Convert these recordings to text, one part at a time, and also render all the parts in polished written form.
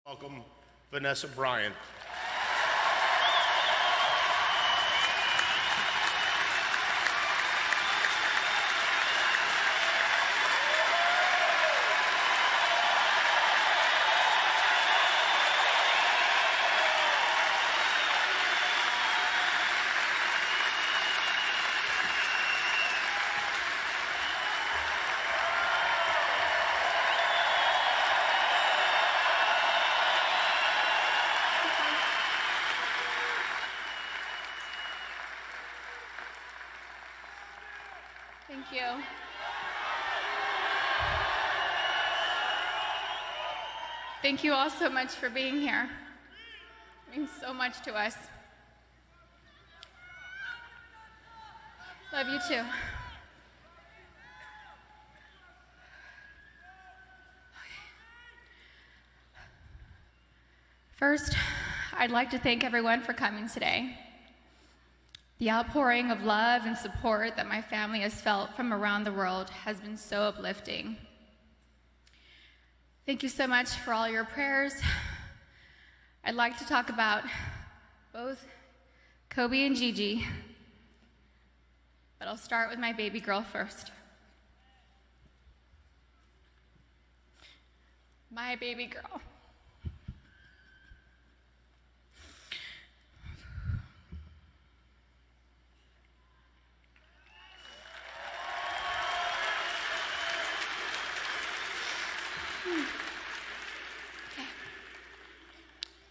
Welcome, Vanessa Bryant. Thank you. Thank you all so much for being here. It means so much to us. Love you too. First, I'd like to thank everyone for coming today. The outpouring of love and support that my family has felt from around the world has been so uplifting. Thank you so much for all your prayers. I'd like to talk about both Kobe and Gigi, but I'll start with my baby girl first. My baby girl.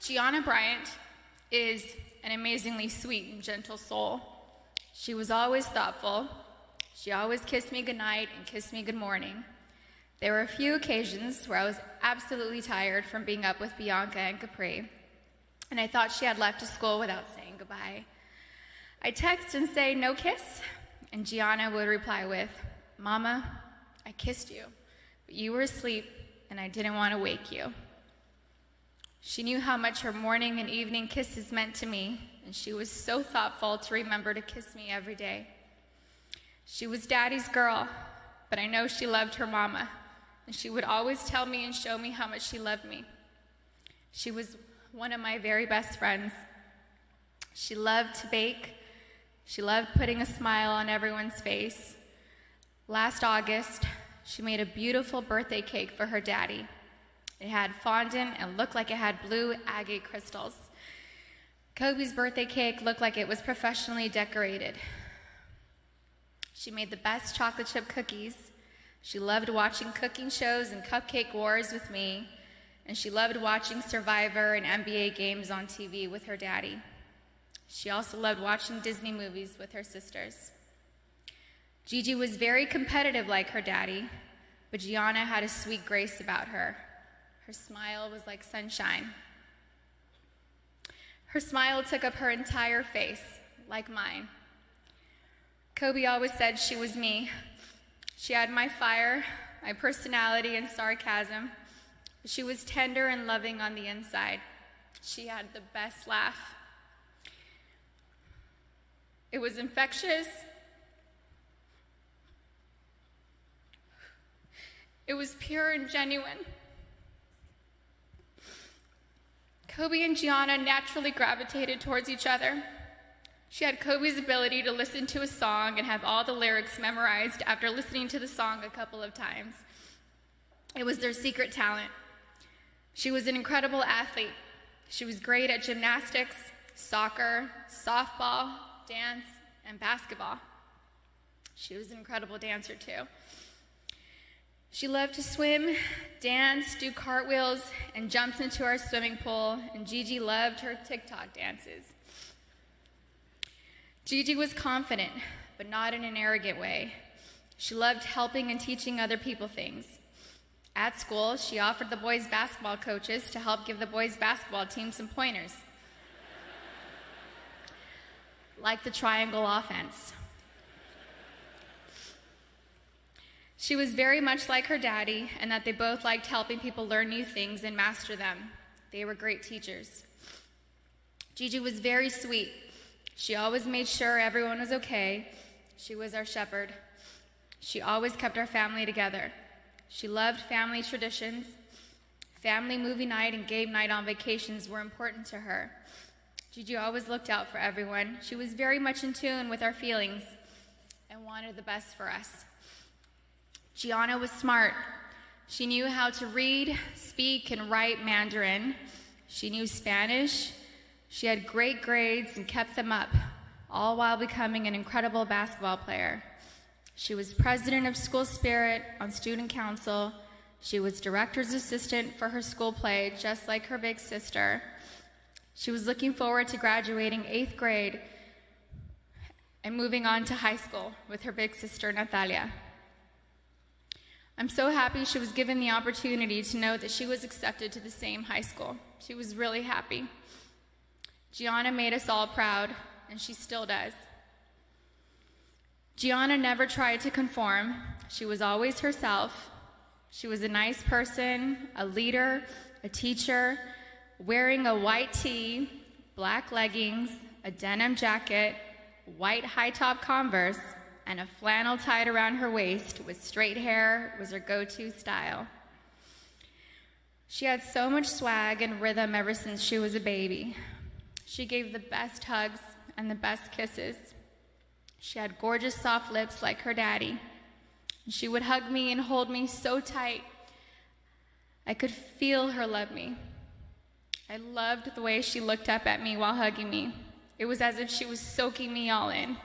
Gianna Bryant is an amazingly sweet and gentle soul. She was always thoughtful. She always kissed me goodnight and kissed me good morning. There were a few occasions where I was absolutely tired from being up with Bianca and Capri, and I thought she had left to school without saying goodbye. I'd text and say, "No kiss?" And Gianna would reply with, "Mama, I kissed you, but you were asleep and I didn't want to wake you." She knew how much her morning and evening kisses meant to me, and she was so thoughtful to remember to kiss me every day. She was Daddy's girl, but I know she loved her mama, and she would always tell me and show me how much she loved me. She was one of my very best friends. She loved to bake. She loved putting a smile on everyone's face. Last August, she made a beautiful birthday cake for her daddy. It had fondant and looked like it had blue agate crystals. Kobe's birthday cake looked like it was professionally decorated. She made the best chocolate chip cookies. She loved watching cooking shows and cupcake wars with me, and she loved watching Survivor and NBA games on TV with her daddy. She also loved watching Disney movies with her sisters. Gigi was very competitive like her daddy, but Gianna had a sweet grace about her. Her smile was like sunshine. Her smile took up her entire face, like mine. Kobe always said she was me. She had my fire, my personality, and sarcasm. She was tender and loving on the inside. She had the best laugh. It was infectious. It was pure and genuine. Kobe and Gianna naturally gravitated towards each other. She had Kobe's ability to listen to a song and have all the lyrics memorized after listening to the song a couple of times. It was their secret talent. She was an incredible athlete. She was great at gymnastics, soccer, softball, dance, and basketball. She was an incredible dancer too. She loved to swim, dance, do cartwheels, and jumps into our swimming pool, and Gigi loved her TikTok dances. Gigi was confident, but not in an arrogant way. She loved helping and teaching other people things. At school, she offered the boys' basketball coaches to help give the boys' basketball team some pointers, like the triangle offense. She was very much like her daddy, and that they both liked helping people learn new things and master them. They were great teachers. Gigi was very sweet. She always made sure everyone was okay. She was our shepherd. She always kept our family together. She loved family traditions. Family movie night and game night on vacations were important to her. Gigi always looked out for everyone. She was very much in tune with our feelings and wanted the best for us. Gianna was smart. She knew how to read, speak, and write Mandarin. She knew Spanish. She had great grades and kept them up, all while becoming an incredible basketball player. She was president of School Spirit on student council. She was director's assistant for her school play, just like her big sister. She was looking forward to graduating 8th grade and moving on to high school with her big sister, Natalia. I'm so happy she was given the opportunity to know that she was accepted to the same high school. She was really happy. Gianna made us all proud, and she still does. Gianna never tried to conform. She was always herself. She was a nice person, a leader, a teacher, wearing a white tee, black leggings, a denim jacket, white high-top Converse, and a flannel tied around her waist with straight hair was her go-to style. She had so much swag and rhythm ever since she was a baby. She gave the best hugs and the best kisses. She had gorgeous soft lips like her daddy. She would hug me and hold me so tight. I could feel her love me. I loved the way she looked up at me while hugging me. It was as if she was soaking me all in.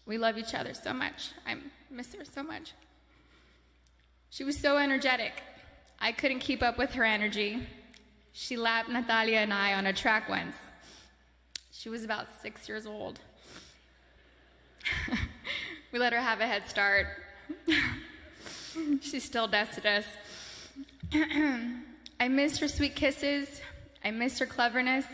We love each other so much. I miss her so much. She was so energetic. I couldn't keep up with her energy. She lapped Natalia and I on a track once. She was about 6 years old. We let her have a head start. She still dusted us. I missed her sweet kisses. I missed her cleverness.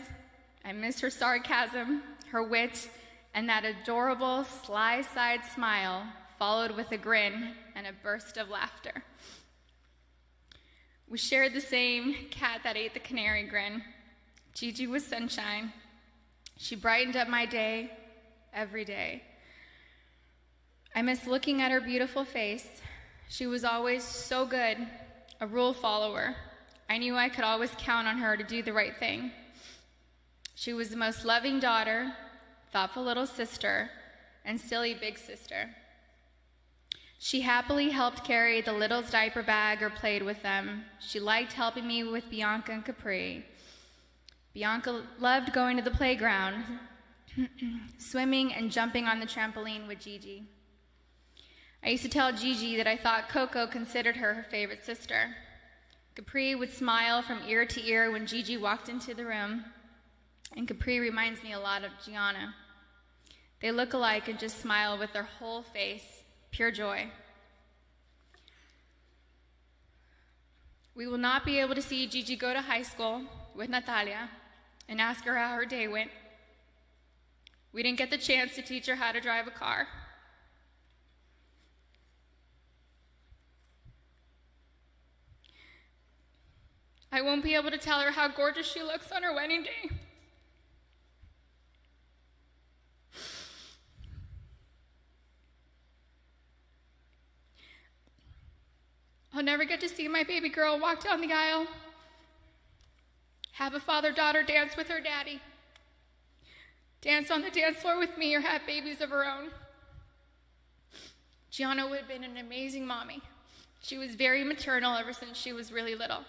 I missed her sarcasm, her wit, and that adorable sly-side smile followed with a grin and a burst of laughter. We shared the same cat that ate the canary grin. Gigi was sunshine. She brightened up my day every day. I miss looking at her beautiful face. She was always so good, a rule follower. I knew I could always count on her to do the right thing. She was the most loving daughter, thoughtful little sister, and silly big sister. She happily helped carry the little's diaper bag or played with them. She liked helping me with Bianca and Capri. Bianca loved going to the playground, swimming and jumping on the trampoline with Gigi. I used to tell Gigi that I thought Coco considered her her favorite sister. Capri would smile from ear to ear when Gigi walked into the room, and Capri reminds me a lot of Gianna. They look alike and just smile with their whole face, pure joy. We will not be able to see Gigi go to high school with Natalia and ask her how her day went. We didn't get the chance to teach her how to drive a car. I won't be able to tell her how gorgeous she looks on her wedding day. I'll never get to see my baby girl walk down the aisle, have a father-daughter dance with her daddy, dance on the dance floor with me, or have babies of her own. Gianna would have been an amazing mommy. She was very maternal ever since she was really little.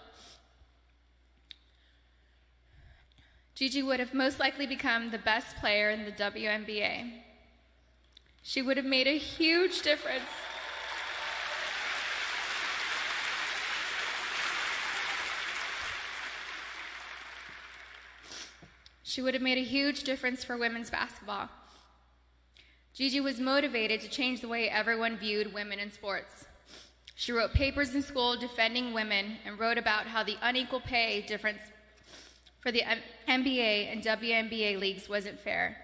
Gigi would have most likely become the best player in the WNBA. She would have made a huge difference. She would have made a huge difference for women's basketball. Gigi was motivated to change the way everyone viewed women in sports. She wrote papers in school defending women and wrote about how the unequal pay difference for the NBA and WNBA leagues wasn't fair.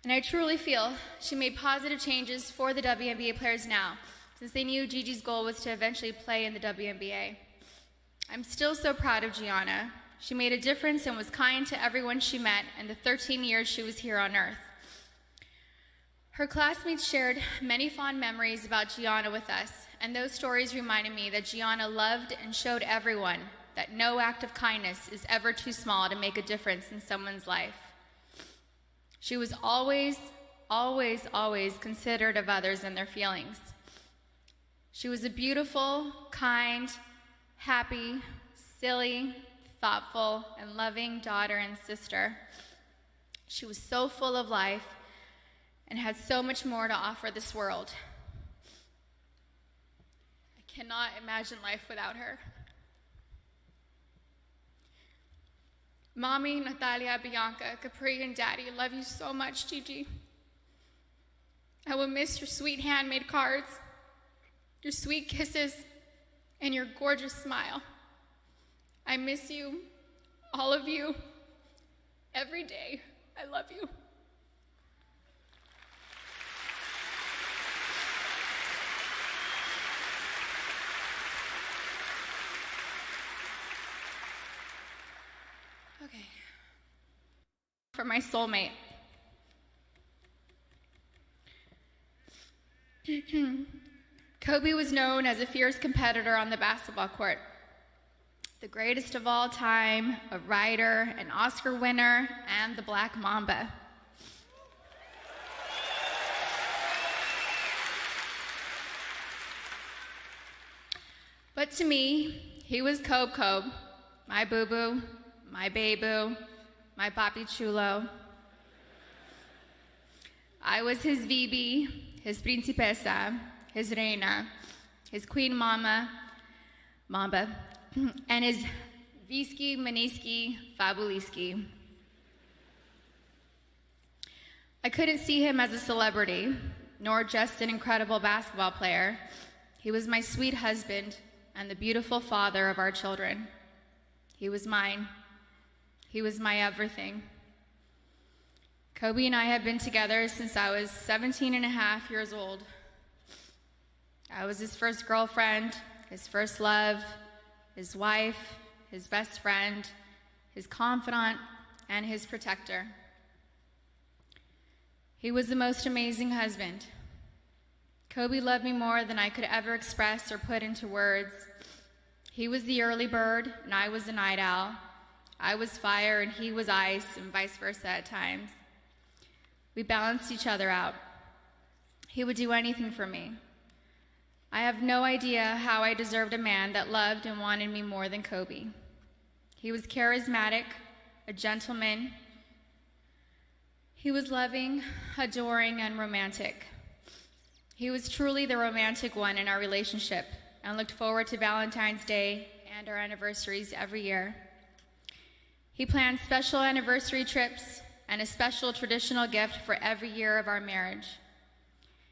And I truly feel she made positive changes for the WNBA players now, since they knew Gigi's goal was to eventually play in the WNBA. I'm still so proud of Gianna. She made a difference and was kind to everyone she met in the 13 years she was here on Earth. Her classmates shared many fond memories about Gianna with us, and those stories reminded me that Gianna loved and showed everyone that no act of kindness is ever too small to make a difference in someone's life. She was always, always, always considerate of others and their feelings. She was a beautiful, kind, happy, silly, thoughtful, and loving daughter and sister. She was so full of life and had so much more to offer this world. I cannot imagine life without her. Mommy, Natalia, Bianca, Capri, and Daddy love you so much, Gigi. I will miss your sweet handmade cards, your sweet kisses, and your gorgeous smile. I miss you, all of you, every day. I love you. Okay. For my soulmate. Kobe was known as a fierce competitor on the basketball court. The greatest of all time, a writer, an Oscar winner, and the Black Mamba. But to me, he was Kobe, my boo-boo, my baby, my papi chulo. I was his Vibi, his principesa, his reina, his queen mamba, and his Visky, Maniski, Fabuliski. I couldn't see him as a celebrity, nor just an incredible basketball player. He was my sweet husband and the beautiful father of our children. He was mine. He was my everything. Kobe and I have been together since I was 17 and a half years old. I was his first girlfriend, his first love, his wife, his best friend, his confidant, and his protector. He was the most amazing husband. Kobe loved me more than I could ever express or put into words. He was the early bird, and I was the night owl. I was fire, and he was ice, and vice versa at times. We balanced each other out. He would do anything for me. I have no idea how I deserved a man that loved and wanted me more than Kobe. He was charismatic, a gentleman. He was loving, adoring, and romantic. He was truly the romantic one in our relationship and looked forward to Valentine's Day and our anniversaries every year. He planned special anniversary trips and a special traditional gift for every year of our marriage.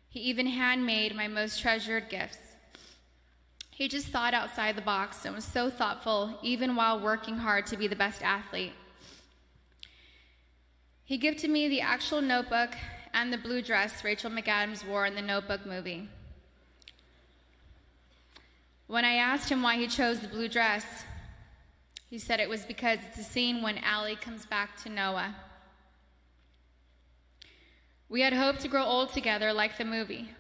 He even handmade my most treasured gifts. He just thought outside the box and was so thoughtful, even while working hard to be the best athlete. He gifted me the actual notebook and the blue dress Rachel McAdams wore in the Notebook movie. When I asked him why he chose the blue dress, he said it was because it's a scene when Allie comes back to Noah. We had hoped to grow old together like the movie.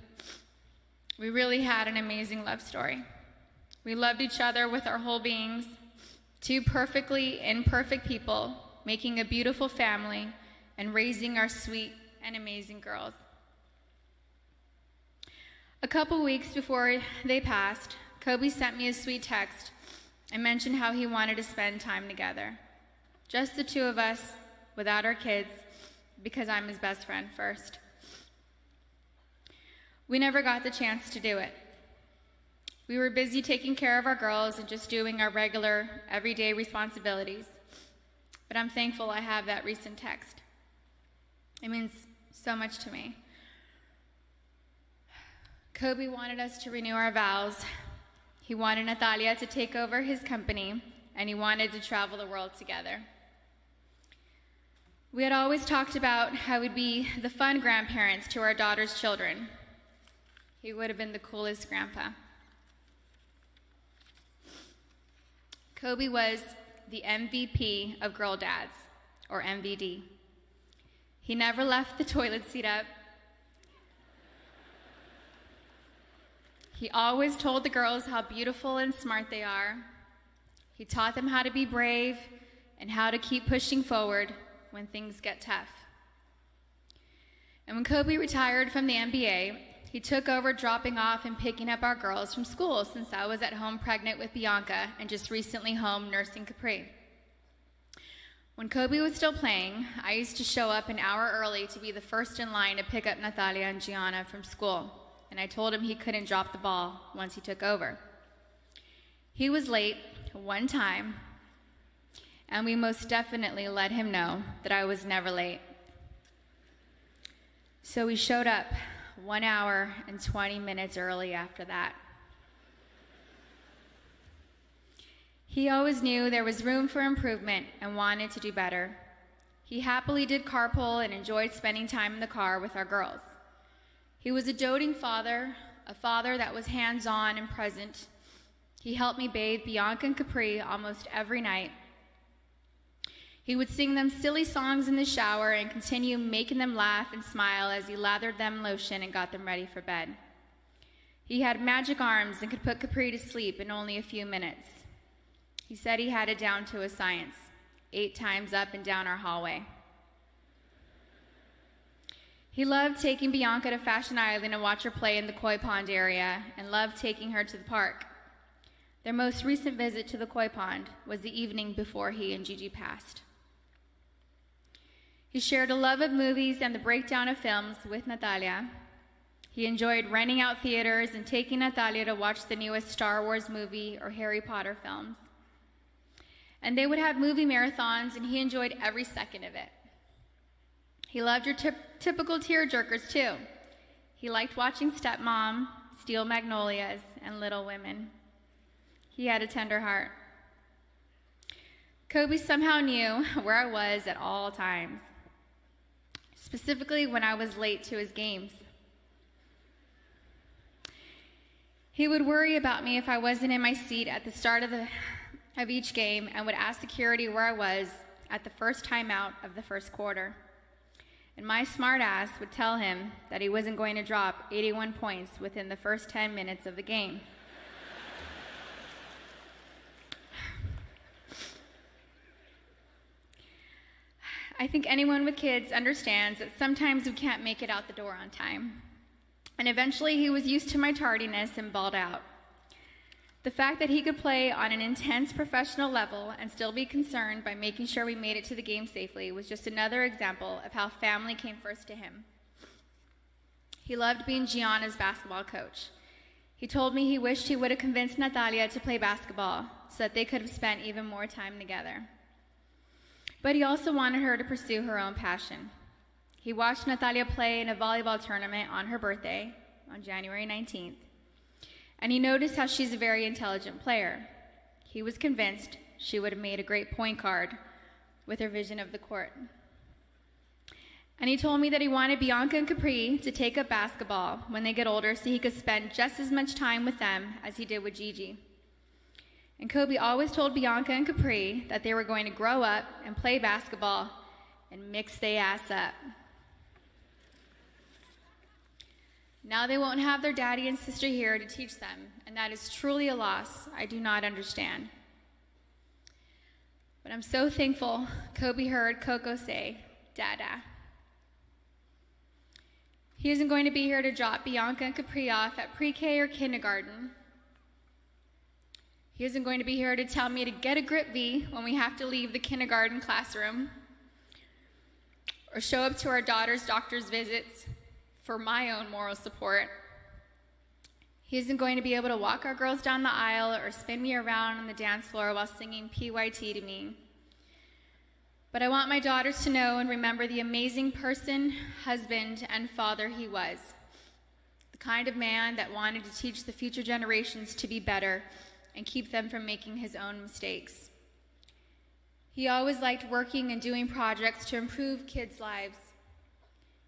We really had an amazing love story. We loved each other with our whole beings, two perfectly imperfect people, making a beautiful family and raising our sweet and amazing girls. A couple weeks before they passed, Kobe sent me a sweet text and mentioned how he wanted to spend time together. Just the two of us, without our kids, because I'm his best friend first. We never got the chance to do it. We were busy taking care of our girls and just doing our regular, everyday responsibilities. But I'm thankful I have that recent text. It means so much to me. Kobe wanted us to renew our vows. He wanted Natalia to take over his company, and he wanted to travel the world together. We had always talked about how we'd be the fun grandparents to our daughter's children. He would have been the coolest grandpa. Kobe was the MVP of Girl Dads, or MVD. He never left the toilet seat up. He always told the girls how beautiful and smart they are. He taught them how to be brave and how to keep pushing forward when things get tough. And when Kobe retired from the NBA, he took over dropping off and picking up our girls from school, since I was at home pregnant with Bianca and just recently home nursing Capri. When Kobe was still playing, I used to show up an hour early to be the first in line to pick up Natalia and Gianna from school, and I told him he couldn't drop the ball once he took over. He was late one time, and we most definitely let him know that I was never late. So he showed up 1 hour and 20 minutes early after that. He always knew there was room for improvement and wanted to do better. He happily did carpool and enjoyed spending time in the car with our girls. He was a doting father, a father that was hands-on and present. He helped me bathe Bianca and Capri almost every night. He would sing them silly songs in the shower and continue making them laugh and smile as he lathered them in lotion and got them ready for bed. He had magic arms and could put Capri to sleep in only a few minutes. He said he had it down to a science, 8 times up and down our hallway. He loved taking Bianca to Fashion Island and watch her play in the koi pond area, and loved taking her to the park. Their most recent visit to the koi pond was the evening before he and Gigi passed. He shared a love of movies and the breakdown of films with Natalia. He enjoyed renting out theaters and taking Natalia to watch the newest Star Wars movie or Harry Potter films. And they would have movie marathons, and he enjoyed every second of it. He loved your typical tearjerkers, too. He liked watching Stepmom, Steel Magnolias, and Little Women. He had a tender heart. Kobe somehow knew where I was at all times, specifically when I was late to his games. He would worry about me if I wasn't in my seat at the start of each game, and would ask security where I was at the first timeout of the first quarter. And my smart ass would tell him that he wasn't going to drop 81 points within the first 10 minutes of the game. I think anyone with kids understands that sometimes we can't make it out the door on time. And eventually he was used to my tardiness and balled out. The fact that he could play on an intense professional level and still be concerned by making sure we made it to the game safely was just another example of how family came first to him. He loved being Gianna's basketball coach. He told me he wished he would have convinced Natalia to play basketball so that they could have spent even more time together. But he also wanted her to pursue her own passion. He watched Natalia play in a volleyball tournament on her birthday, on January 19th. And he noticed how she's a very intelligent player. He was convinced she would have made a great point guard with her vision of the court. And he told me that he wanted Bianca and Capri to take up basketball when they get older so he could spend just as much time with them as he did with Gigi. And Kobe always told Bianca and Capri that they were going to grow up and play basketball and mix their ass up. Now they won't have their daddy and sister here to teach them, and that is truly a loss I do not understand. But I'm so thankful Kobe heard Coco say, Dada. He isn't going to be here to drop Bianca and Capri off at pre-K or kindergarten. He isn't going to be here to tell me to get a grip V when we have to leave the kindergarten classroom, or show up to our daughter's doctor's visits for my own moral support. He isn't going to be able to walk our girls down the aisle or spin me around on the dance floor while singing PYT to me. But I want my daughters to know and remember the amazing person, husband, and father he was. The kind of man that wanted to teach the future generations to be better and keep them from making his own mistakes. He always liked working and doing projects to improve kids' lives.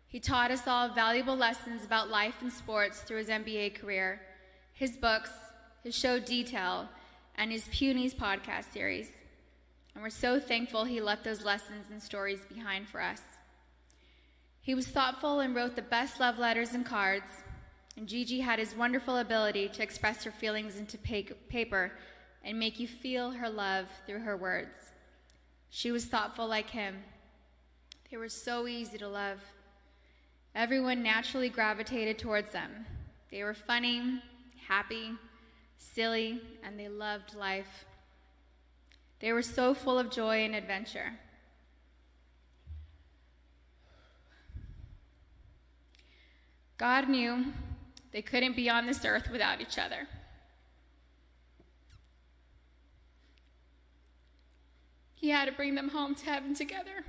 He taught us all valuable lessons about life and sports through his NBA career, his books, his show Detail, and his Punies podcast series. And we're so thankful he left those lessons and stories behind for us. He was thoughtful and wrote the best love letters and cards, and Gigi had his wonderful ability to express her feelings into paper and make you feel her love through her words. She was thoughtful like him. They were so easy to love. Everyone naturally gravitated towards them. They were funny, happy, silly, and they loved life. They were so full of joy and adventure. God knew they couldn't be on this earth without each other. He had to bring them home to heaven together.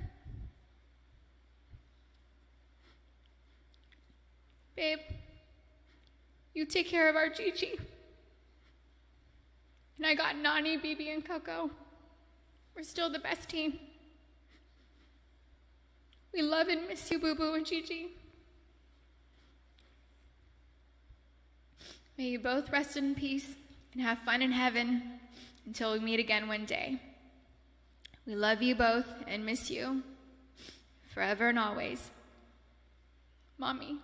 Babe, you take care of our Gigi. And I got Nani, Bibi, and Coco. We're still the best team. We love and miss you, Boo Boo and Gigi. May you both rest in peace and have fun in heaven until we meet again one day. We love you both and miss you forever and always. Mommy.